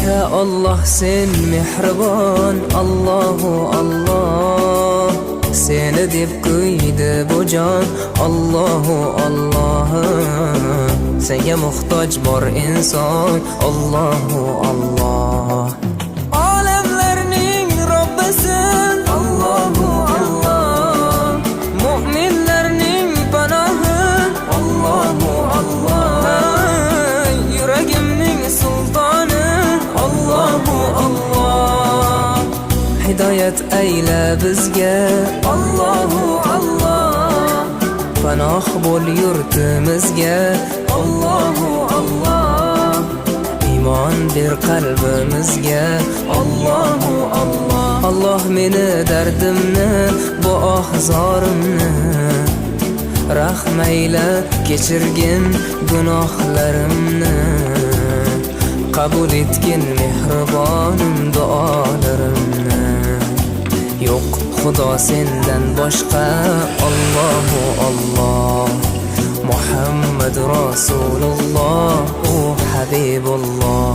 Ya Allah sen mehribon, Allahu Allah. Seni deb kuydi bu jon, Allahu Allah. Senga muhtoj bor inson, Allahu Allah. Olamlarning Robbisin, Allahu Allah. Mu'minlarning panohi, Allahu Allah. Yuragimning sultoni, Allahu Allah. Hidayat ayla bizga, Allahu Allah. Panoh bo'l yurtimizga, Allahu Allah. Iymon ber qalbimizga, Allahu Allah. Allah meni dardimni, bu ohzorimni rahmayla kechirgin gunohlarimni. Qabul etgin mehribonim duolarimni. Yo'q Xudo sendan boshqa, Allahu Allah. Muhammad Rasululloh, u Habibulloh.